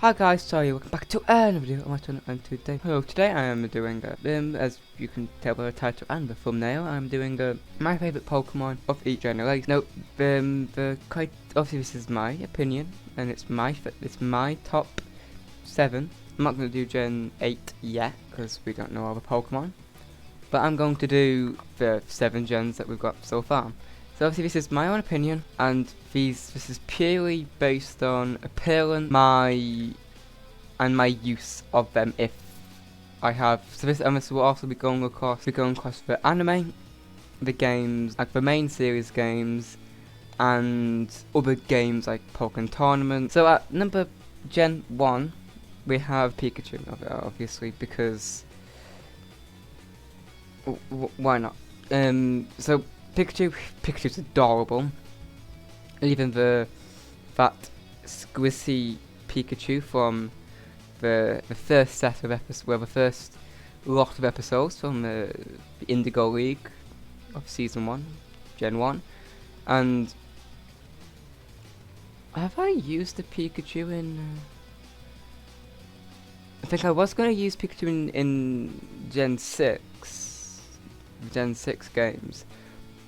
Hi guys, sorry, welcome back to another video on my channel, and today I am doing as you can tell by the title and the thumbnail, I'm doing my favourite Pokemon of each generation. No, obviously this is my opinion, and it's my top 7. I'm not going to do Gen 8 yet, because we don't know all the Pokemon, but I'm going to do the 7 gens that we've got so far. So obviously this is my own opinion, and this is purely based on appearance, my use of them. If I have this will also be going across the anime, the games, like the main series games, and other games like Pokemon Tournament. So at number Gen 1, we have Pikachu, obviously, because why not? So Pikachu's adorable. Even that squishy Pikachu from the first set of episodes, well, the first lot of episodes from the Indigo League of Season 1, Gen 1. And have I used the Pikachu in... I think I was going to use Pikachu in Gen 6 games.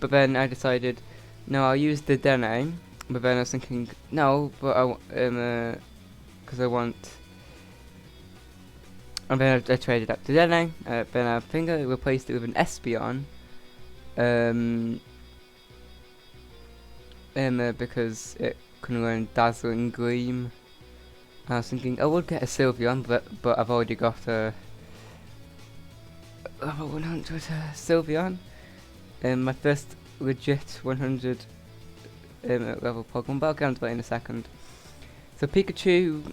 But then I decided, no, I'll use the Dene. But then I was thinking, no, but because I want. And then I traded up to Dene. Then I think I replaced it with an Espeon. Because it can learn Dazzling Gleam. I was thinking I would get a Sylveon, but I've already got a level 100 Sylveon. My first legit 100 level Pokemon, but I'll get onto that in a second. So Pikachu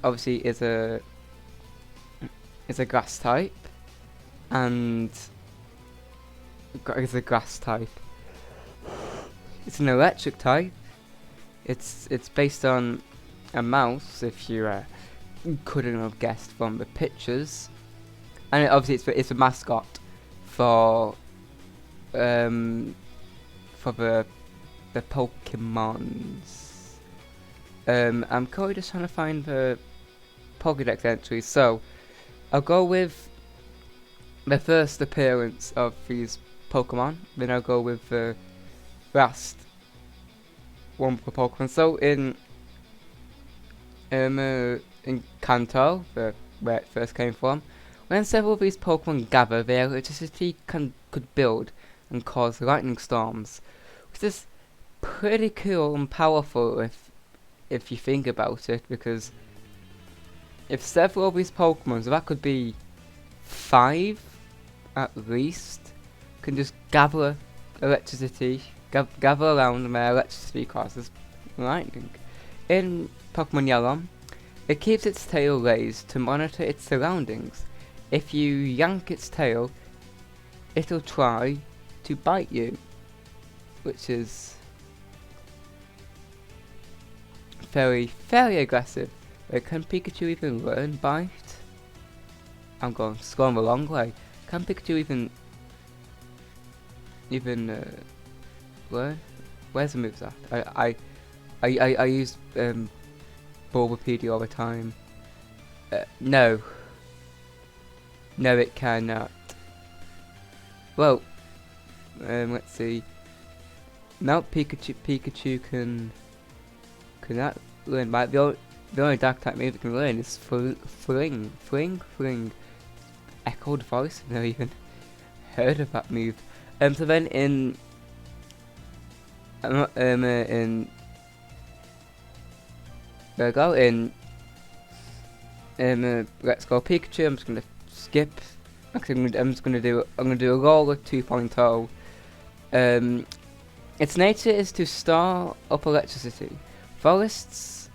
obviously is a grass type, and is a grass type. It's an electric type. It's based on a mouse, if you couldn't have guessed from the pictures, and obviously it's a mascot for the Pokemons. I'm currently just trying to find the Pokédex entries, so I'll go with the first appearance of these Pokemon, then I'll go with the last one for Pokemon. So in Kanto, where it first came from, when several of these Pokemon gather, their electricity could build and cause lightning storms, which is pretty cool and powerful if you think about it, because if several of these Pokemon, so that could be 5 at least, can just gather electricity, gather around, and their electricity causes lightning. In Pokemon Yellow, it keeps its tail raised to monitor its surroundings. If you yank its tail, it'll try to bite you, which is very aggressive. Can Pikachu even learn bite? I'm going the wrong way. Can Pikachu even learn? Where's the moves at? I use Bulbapedia all the time. No, it cannot. Well, let's see. No, Pikachu cannot learn bite. The only dark type move it can learn is Fling. Echoed Voice. I've never even heard of that move. So then in there we go. Let's Go Pikachu. I'm just gonna skip. Actually, I'm gonna do a roller 2.0. Its nature is to store up electricity. Forests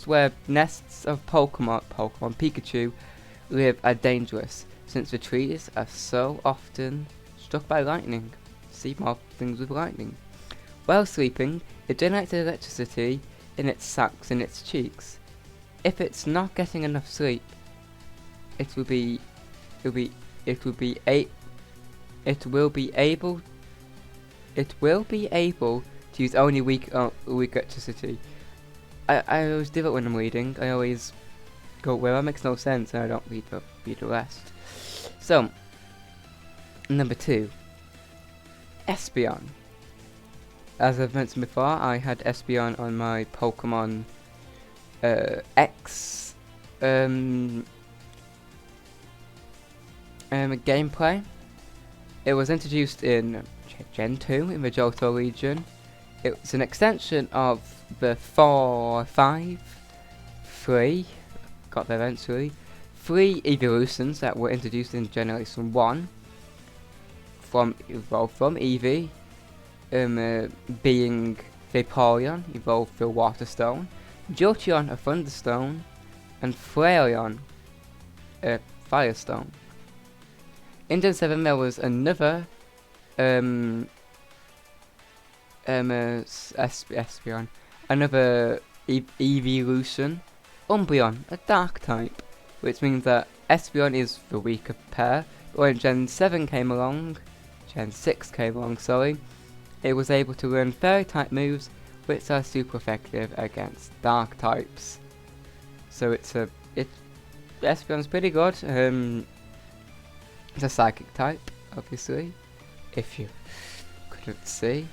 where nests of Pokemon Pikachu live are dangerous, since the trees are so often struck by lightning. See more things with lightning. While sleeping, it generates electricity in its sacs in its cheeks. If it's not getting enough sleep, it will be able to use only weak electricity. I always do it when I'm reading. I always go where that makes no sense, and I don't read the rest. So, number 2, Espeon. As I've mentioned before, I had Espeon on my Pokemon X gameplay. It was introduced in Gen 2 in the Johto region. It's an extension of the 4, 5, 3, got there eventually, 3 evolutions that were introduced in Generation 1 evolved from Eevee, being Vaporeon, evolved through Water Stone, Jolteon, a Thunderstone, and Flareon, a Firestone. In Gen 7 there was another Espeon, another evolution, Umbreon, a Dark type, which means that Espeon is the weaker pair. But when Gen 7 came along, Gen 6 came along, sorry, it was able to learn Fairy type moves, which are super effective against Dark types. So Espeon's pretty good. It's a Psychic type, obviously, if you couldn't see.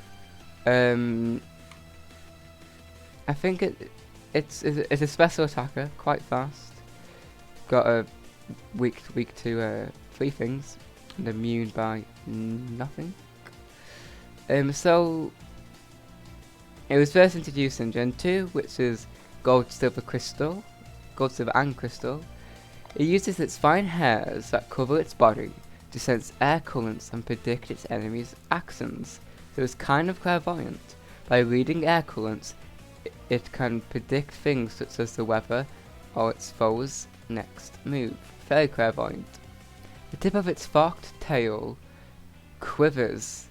I think it's a special attacker, quite fast. Got a weak to 3 things, and immune by nothing. So it was first introduced in Gen 2, which is Gold, Silver, and Crystal. It uses its fine hairs that cover its body to sense air currents and predict its enemies' actions. So it's kind of clairvoyant. By reading air currents, it can predict things such as the weather or its foe's next move. Very clairvoyant. The tip of its forked tail quivers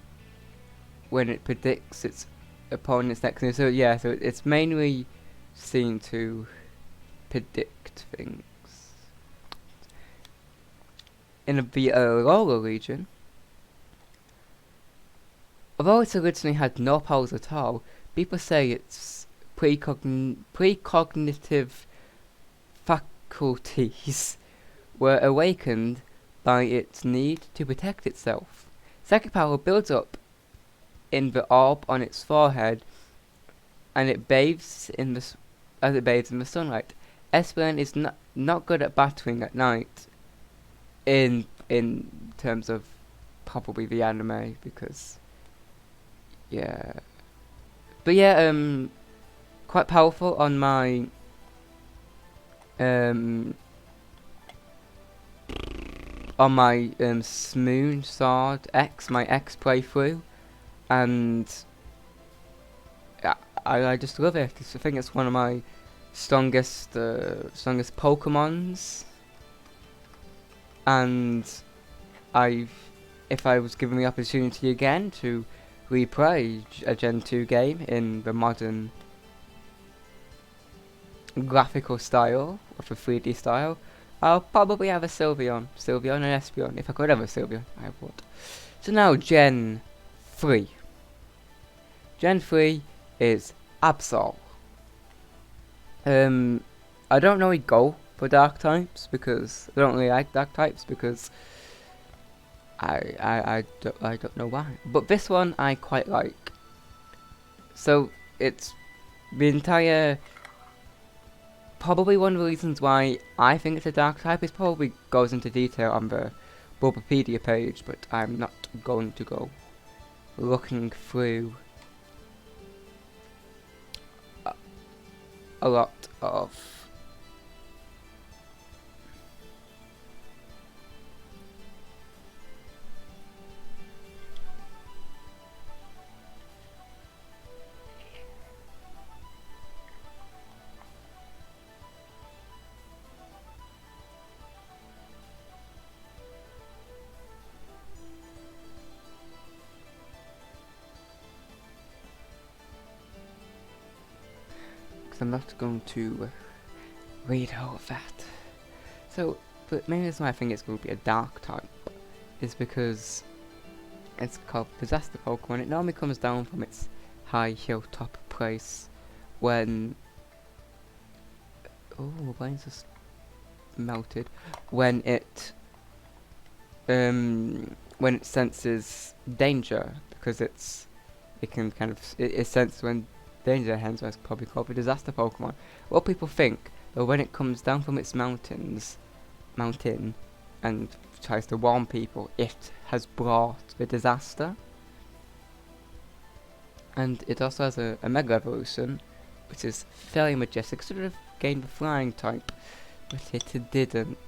when it predicts its opponent's next move. So yeah, so it's mainly seen to predict things. In the Aurora region, although it originally had no powers at all, people say its precognitive faculties were awakened by its need to protect itself. Psychic power builds up in the orb on its forehead, and it bathes in the sunlight. Espeon is not good at battling at night, in terms of probably the anime, because yeah, but yeah, quite powerful on my Smoon Sword X, my X playthrough, and I just love it. I think it's one of my strongest Pokemons, and if I was given the opportunity again to replay a Gen 2 game in the modern graphical style, of a 3D style, I'll probably have a Sylveon and Espeon. If I could have a Sylveon, I would. So now Gen 3. Gen 3 is Absol. I don't really go for dark types because I don't really like dark types because I don't know why. But this one I quite like. So it's the entire, probably one of the reasons why I think it's a dark type is probably goes into detail on the Bulbapedia page, but I'm not going to go looking through a lot of I'm not going to read all of that. So, but maybe that's why I think it's going to be a dark type, is because it's called Possess the Pokemon. It normally comes down from its high hilltop place when... Oh, my brain's just melted. When it senses danger, because it senses when danger, hence why it's probably called a disaster Pokemon. What people think that when it comes down from its mountain and tries to warn people, it has brought a disaster. And it also has a Mega Evolution, which is fairly majestic. Sort of gained the flying type, but it didn't.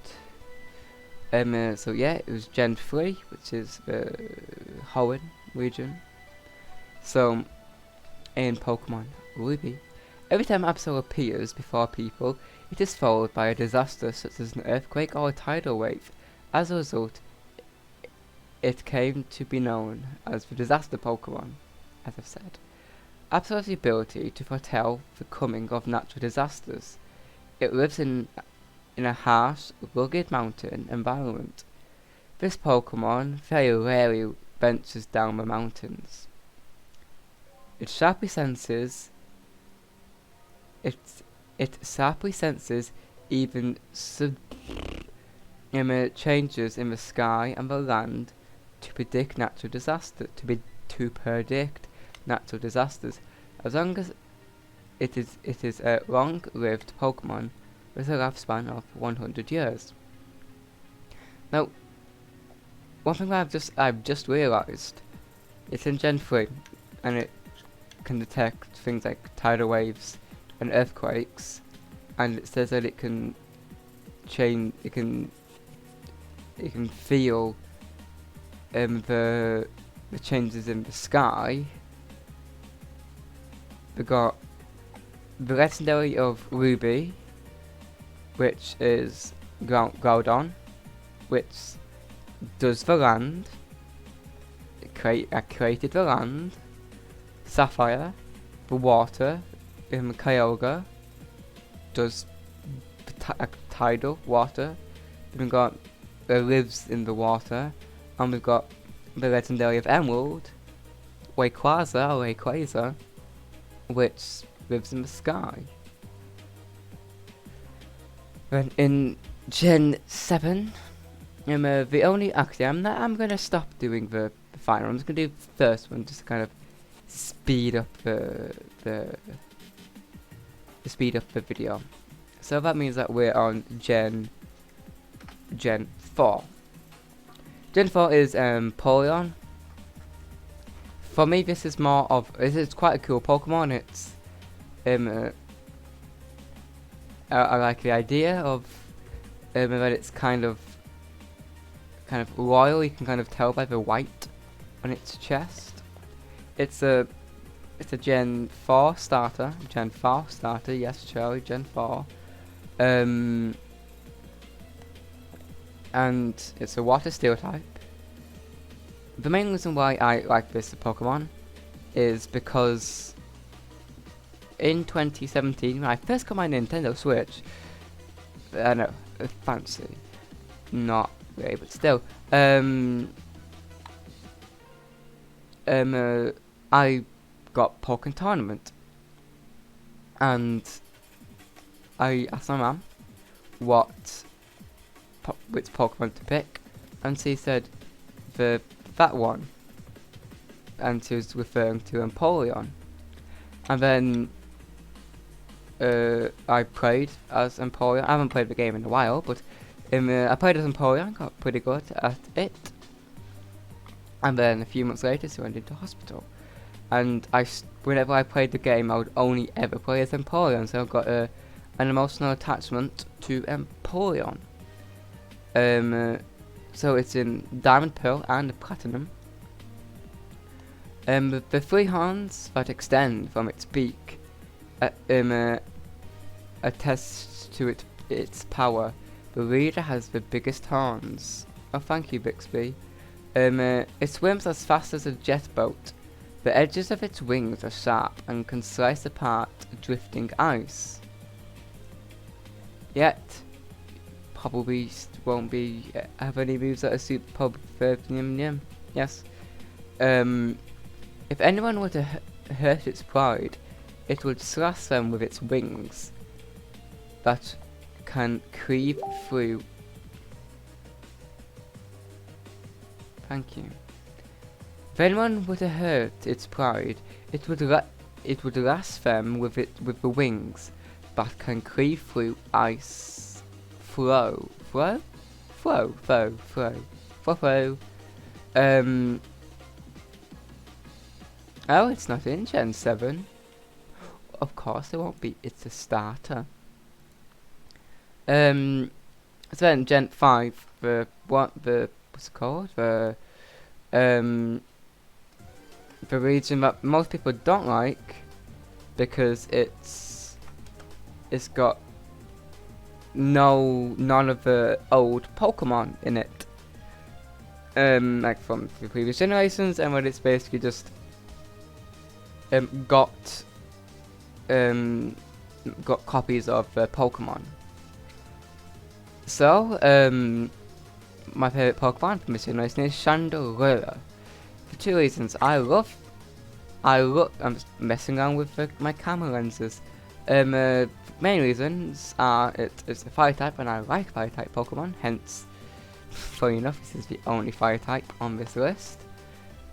So yeah, it was Gen 3, which is the Hoenn region. So, in Pokemon Ruby, every time Absol appears before people, it is followed by a disaster such as an earthquake or a tidal wave. As a result, it came to be known as the disaster Pokemon, as I've said. Absol has the ability to foretell the coming of natural disasters. It lives in a harsh, rugged mountain environment. This Pokemon very rarely ventures down the mountains. It sharply senses even changes in the sky and the land to predict natural disasters. As long as it is a long-lived Pokemon with a lifespan of 100 years. Now, one thing I've just realised, it's in Gen 3, and it can detect things like tidal waves and earthquakes, and it says that it can feel the changes in the sky. We got the legendary of Ruby, which is Groudon, which does the land. It created the land. Sapphire, the water. Kyogre does tidal water. Then we've got lives in the water, and we've got the legendary of Emerald, Rayquaza, which lives in the sky. Then in Gen 7, the only I'm gonna stop doing the final. I'm just gonna do the first one just to kind of speed up the video. So that means that we're on Gen 4. Gen 4 is Polion. For me, this is quite a cool Pokemon. It's I like the idea of that it's kind of royal. You can kind of tell by the white on its chest. It's a Gen 4 starter. Yes, Charlie, Gen 4. And it's a water steel type. The main reason why I like this Pokemon is because in 2017, when I first got my Nintendo Switch, I know, fancy, not really, but still, I got Pokemon Tournament, and I asked my mum which Pokemon to pick, and she said that one, and she was referring to Empoleon. And then I played as Empoleon. I haven't played the game in a while, but I played as Empoleon, got pretty good at it. And then a few months later, she went into hospital. And whenever I played the game, I would only ever play as Empoleon, so I've got an emotional attachment to Empoleon. So it's in Diamond, Pearl, and Platinum. The 3 horns that extend from its beak attests to its power. The leader has the biggest horns. Oh, thank you, Bixby. It swims as fast as a jet boat. The edges of its wings are sharp and can slice apart drifting ice. Yet, probably won't have any moves that are super Yes. If anyone were to hurt its pride, it would slash them with its wings that can cleave through. Thank you. If anyone were to hurt its pride, it would lash them with the wings that can cleave through ice. Flow. Oh, it's not in Gen 7. Of course it won't be, it's a starter. So then Gen 5, what's it called? The region that most people don't like because it's got none of the old Pokemon in it. Like from the previous generations, and when it's basically just got copies of Pokemon. So, my favourite Pokemon from this generation is Chandelure. For two reasons. I'm messing around with my camera lenses. Main reasons are it's a fire type and I like fire type Pokemon, hence, funny enough, this is the only fire type on this list.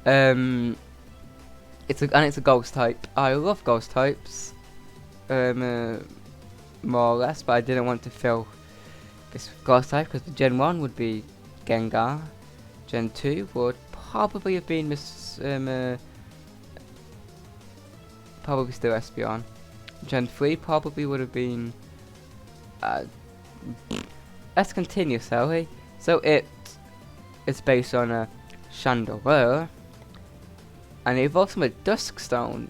It's a ghost type. I love ghost types, more or less, but I didn't want to fill this ghost type because the Gen 1 would be Gengar, Gen 2 would probably have been probably still Espeon, Gen 3 probably would have been let's continue, shall we? So it's based on a Chandelure, and it evolves from a Duskstone,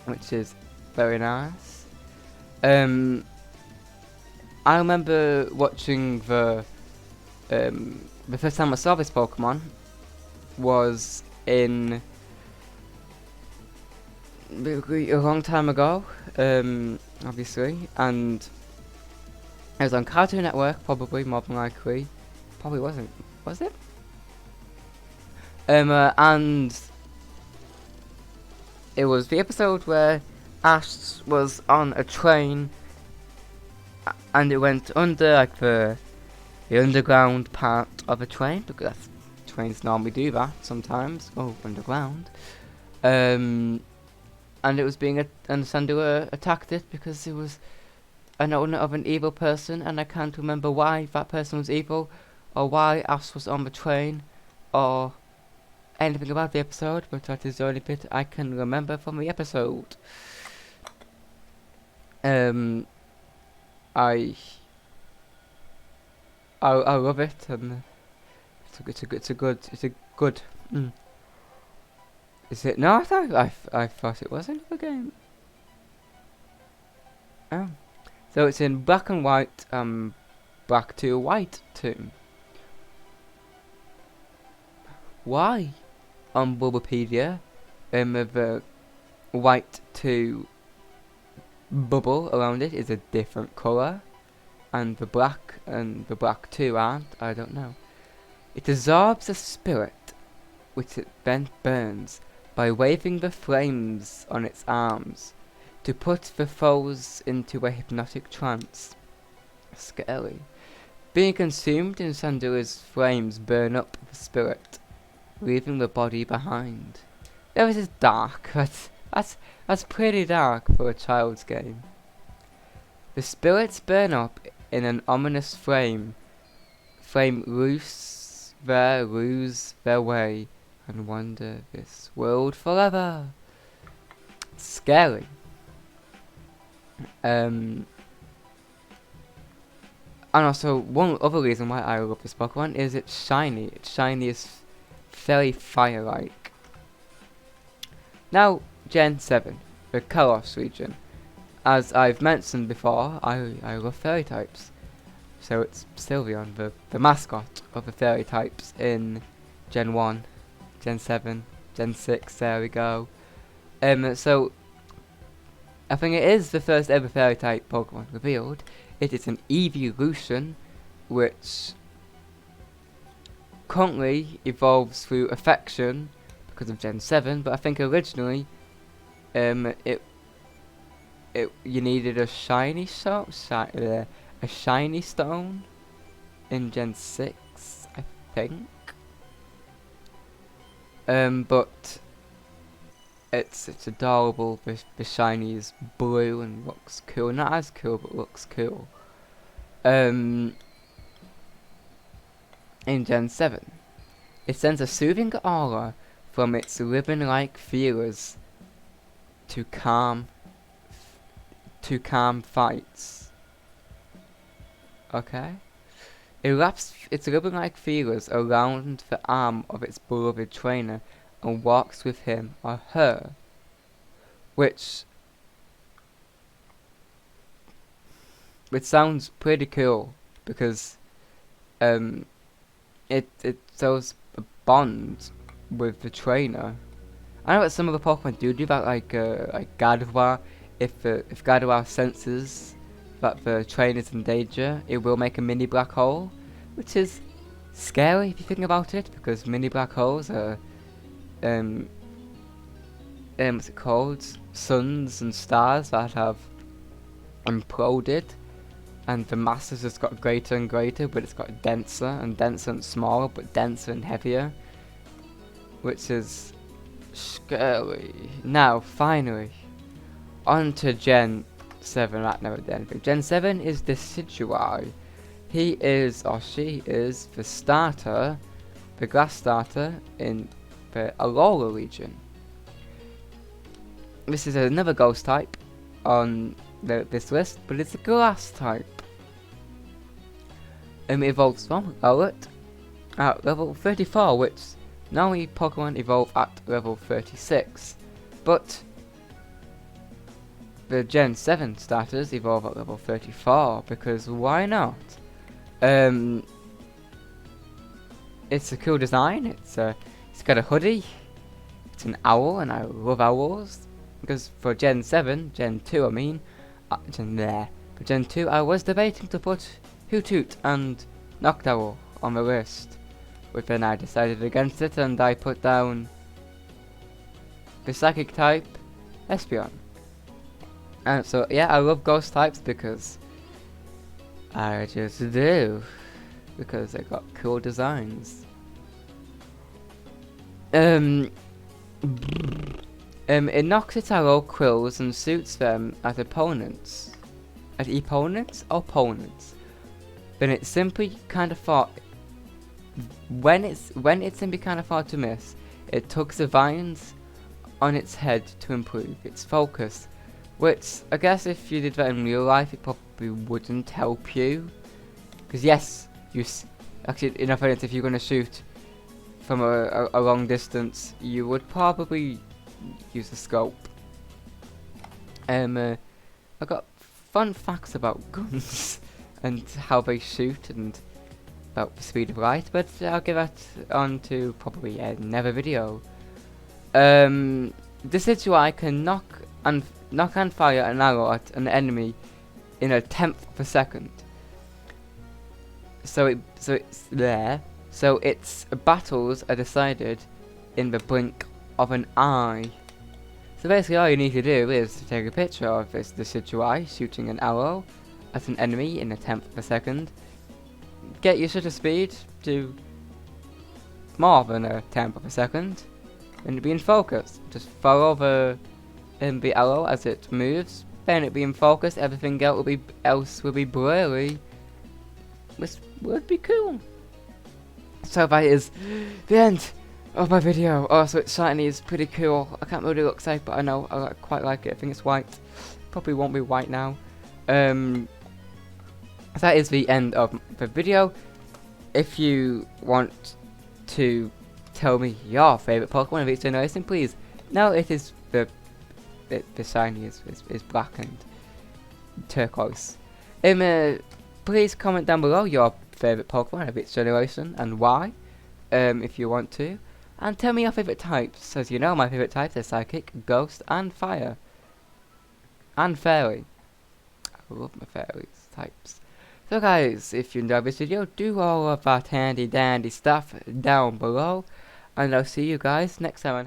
which is very nice. I remember watching the first time I saw this Pokemon was in a long time ago, obviously, and it was on Cartoon Network, probably, more than likely. Probably wasn't, was it? And it was the episode where Ash was on a train and it went under, like, the underground part of a train, because trains normally do that sometimes, underground. And it was being and Chandelure attacked it because it was an owner of an evil person, and I can't remember why that person was evil, or why Ash was on the train, or anything about the episode, but that is the only bit I can remember from the episode. I love it, and it's a good. Is it not? I thought it was another game. Oh, so it's in black and white, black to white 2. Why? On Bulbapedia, the white 2 bubble around it is a different colour, and the black 2 aren't. I don't know. It absorbs a spirit, which it then burns by waving the flames on its arms to put the foes into a hypnotic trance. Scary. Being consumed in Chandelure's flames burn up the spirit, leaving the body behind. This is dark. That's pretty dark for a child's game. The spirits burn up in an ominous flame. Lose their way and wander this world forever. Scary. And also, one other reason why I love this Pokemon is it's shiny. Its shiny is very fire-like. Now, Gen 7, the Kalos region. As I've mentioned before, I love fairy types. So it's Sylveon, the mascot of the fairy types in Gen 1, Gen 7, Gen 6, there we go. So, I think it is the first ever fairy type Pokemon revealed. It is an evolution, which currently evolves through affection, because of Gen 7, but I think originally it you needed a shiny a shiny stone in Gen 6, I think. But it's adorable. The shiny is blue and looks cool. Not as cool, but looks cool. In Gen 7, it sends a soothing aura from its ribbon-like feelers to calm fights. Okay? It wraps its ribbon-like feelers around the arm of its beloved trainer and walks with him or her, which sounds pretty cool because it shows a bond with the trainer. I know that some of the Pokemon do that, like Gardevoir. If Gardevoir senses that the trainer's in danger, it will make a mini black hole, which is scary if you think about it, because mini black holes are what's it called? Suns and stars that have imploded, and the mass has just got greater and greater, but it's got denser and denser and smaller, but denser and heavier, which is scary. Now, finally, on to Gen 7. Right, no, Gen 7 is the Decidueye. He is, or she is, the starter, the grass starter in the Alola region. This is another ghost type on this list, but it's a grass type. It evolves from Owlet at level 34, which normally Pokemon evolve at level 36, but the Gen 7 starters evolve at level 34, because why not? It's a cool design. It's got a hoodie. It's an owl, and I love owls. Because for Gen 2 I mean, for Gen 2 I was debating to put Hoothoot and Noctowl on the list, but then I decided against it and I put down the Psychic type Espeon. And so yeah, I love ghost types because I just do, because they got cool designs. It knocks its arrow quills and shoots them at opponents. At opponents? Opponents. Then it's simply kind of far. When it's simply kind of far to miss, it tugs the vines on its head to improve its focus. Which, I guess if you did that in real life, it probably wouldn't help you. Because yes, actually, in fairness, if you're going to shoot from a long distance, you would probably use a scope. I got fun facts about guns and how they shoot and about the speed of light, but I'll give that on to probably another video. The Decidueye can knock and fire an arrow at an enemy in a tenth of a second. So its battles are decided in the blink of an eye. So basically all you need to do is to take a picture of this Decidueye shooting an arrow at an enemy in a tenth of a second, get your shutter speed to more than a tenth of a second, and be in focus. Just follow the arrow as it moves, then it be in focus, everything else will be blurry, which would be cool. So that is the end of my video. Oh, so it's shiny, is pretty cool. I can't really look safe, but I know I quite like it. I think it's white. Probably won't be white now. That is the end of the video. If you want to tell me your favourite Pokemon of each generation, please. Now it is the shiny is black and turquoise. Please comment down below your favourite Pokemon of each generation and why, if you want to. And tell me your favourite types. As you know, my favourite types are Psychic, Ghost, and Fire. And Fairy. I love my fairies types. So guys, if you enjoyed this video, do all of that handy dandy stuff down below. And I'll see you guys next time.